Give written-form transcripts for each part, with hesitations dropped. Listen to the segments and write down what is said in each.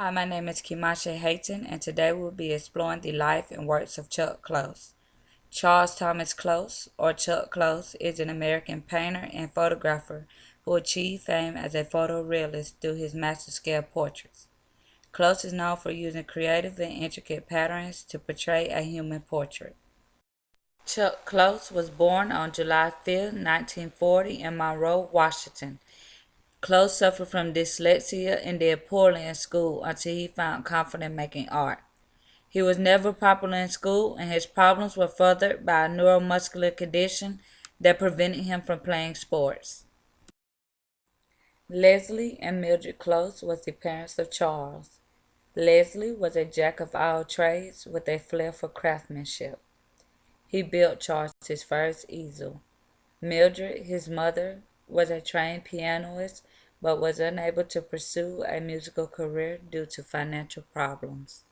Hi, my name is Kimashe Hayton, and today we'll be exploring the life and works of Chuck Close. Charles Thomas Close, or Chuck Close, is an American painter and photographer who achieved fame as a photorealist through his master-scale portraits. Close is known for using creative and intricate patterns to portray a human portrait. Chuck Close was born on July 5, 1940 in Monroe, Washington. Close suffered from dyslexia and did poorly in school until he found confidence making art. He was never popular in school, and his problems were furthered by a neuromuscular condition that prevented him from playing sports. Leslie and Mildred Close was the parents of Charles. Leslie was a jack of all trades with a flair for craftsmanship. He built Charles his first easel. Mildred, his mother, was a trained pianist but was unable to pursue a musical career due to financial problems.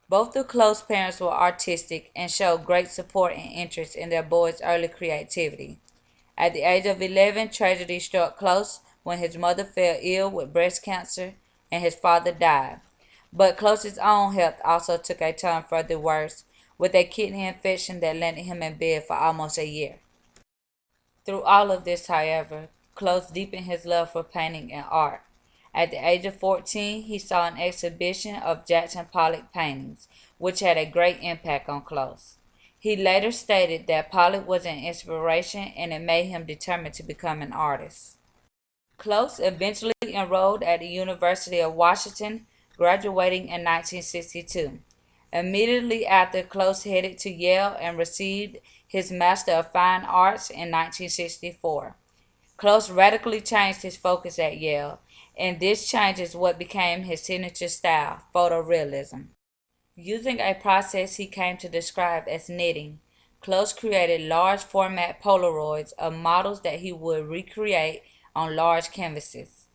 Both the Close parents were artistic and showed great support and interest in their boy's early creativity. At the age of 11, tragedy struck Close when his mother fell ill with breast cancer and his father died. But Close's own health also took a turn for the worse, with a kidney infection that landed him in bed for almost a year. Through all of this, however, Close deepened his love for painting and art. At the age of 14, he saw an exhibition of Jackson Pollock paintings, which had a great impact on Close. He later stated that Pollock was an inspiration and it made him determined to become an artist. Close eventually enrolled at the University of Washington, graduating in 1962. Immediately after, Close headed to Yale and received his Master of Fine Arts in 1964. Close radically changed his focus at Yale, and this change is what became his signature style, photorealism. Using a process he came to describe as knitting, Close created large format Polaroids of models that he would recreate on large canvases.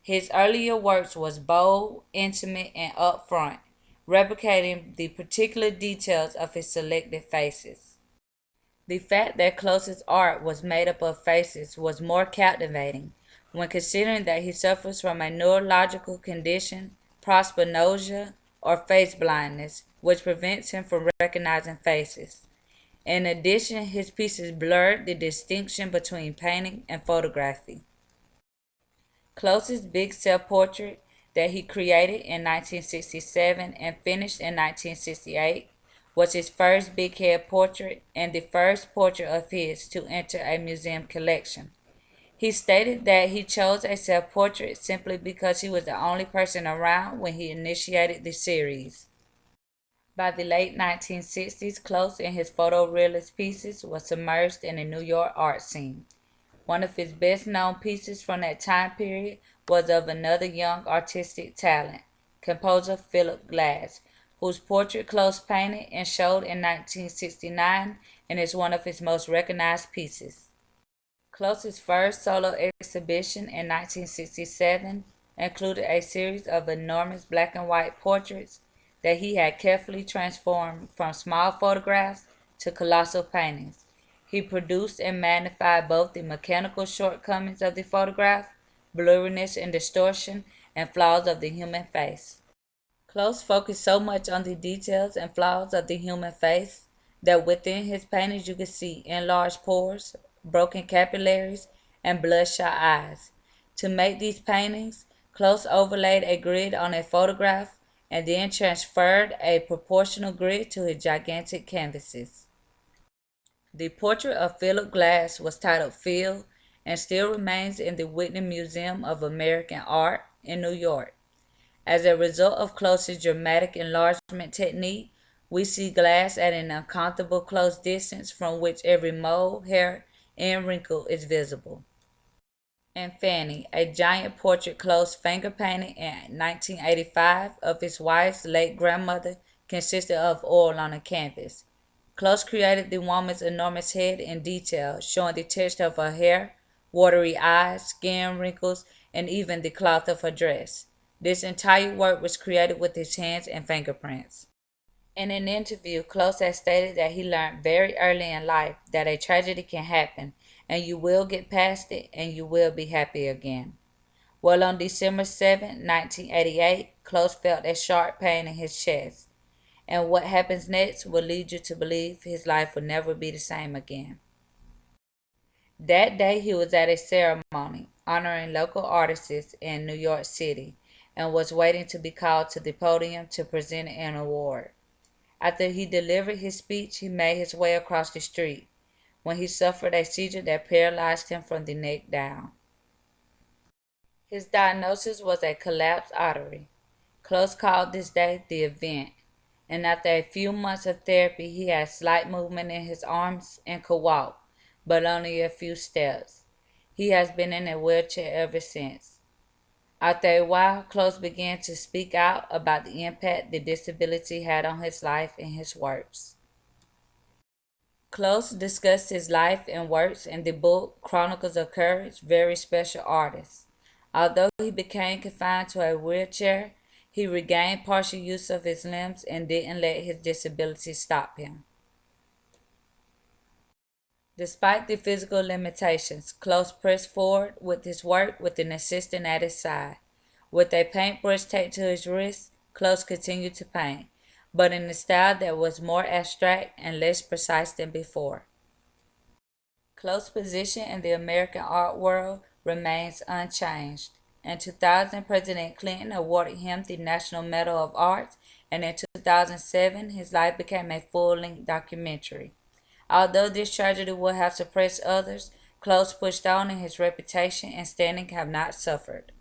His earlier works was bold, intimate, and upfront, replicating the particular details of his selected faces. The fact that Close's art was made up of faces was more captivating when considering that he suffers from a neurological condition, prosopagnosia, or face blindness, which prevents him from recognizing faces. In addition, his pieces blurred the distinction between painting and photography. Close's big self-portrait that he created in 1967 and finished in 1968 was his first big head portrait and the first portrait of his to enter a museum collection. He stated that he chose a self-portrait simply because he was the only person around when he initiated the series. By the late 1960s, Close and his photorealist pieces were submerged in the New York art scene. One of his best-known pieces from that time period was of another young artistic talent, composer Philip Glass, whose portrait Close painted and showed in 1969 and is one of his most recognized pieces. Close's first solo exhibition in 1967 included a series of enormous black and white portraits that he had carefully transformed from small photographs to colossal paintings. He produced and magnified both the mechanical shortcomings of the photograph, blurriness and distortion, and flaws of the human face. Close focused so much on the details and flaws of the human face that within his paintings you could see enlarged pores, broken capillaries, and bloodshot eyes. To make these paintings, Close overlaid a grid on a photograph and then transferred a proportional grid to his gigantic canvases. The portrait of Philip Glass was titled Phil and still remains in the Whitney Museum of American Art in New York. As a result of Close's dramatic enlargement technique, we see Glass at an uncomfortable close distance from which every mole, hair, and wrinkle is visible. And Fanny, a giant portrait Close finger painted in 1985 of his wife's late grandmother, consisted of oil on a canvas. Close created the woman's enormous head in detail, showing the texture of her hair, watery eyes, skin wrinkles, and even the cloth of her dress. This entire work was created with his hands and fingerprints. In an interview, Close has stated that he learned very early in life that a tragedy can happen and you will get past it and you will be happy again. Well, on December 7, 1988, Close felt a sharp pain in his chest, and what happens next will lead you to believe his life will never be the same again. That day, he was at a ceremony honoring local artists in New York City and was waiting to be called to the podium to present an award. After he delivered his speech, he made his way across the street when he suffered a seizure that paralyzed him from the neck down. His diagnosis was a collapsed artery. Close called this day the event, and after a few months of therapy, he had slight movement in his arms and could walk, but only a few steps. He has been in a wheelchair ever since. After a while, Close began to speak out about the impact the disability had on his life and his works. Close discussed his life and works in the book Chronicles of Courage, Very Special Artists. Although he became confined to a wheelchair, he regained partial use of his limbs and didn't let his disability stop him. Despite the physical limitations, Close pressed forward with his work with an assistant at his side. With a paintbrush taped to his wrist, Close continued to paint, but in a style that was more abstract and less precise than before. Close's position in the American art world remains unchanged. In 2000, President Clinton awarded him the National Medal of Arts, and in 2007, his life became a full-length documentary. Although this tragedy will have suppressed others, Close pushed on and his reputation and standing have not suffered.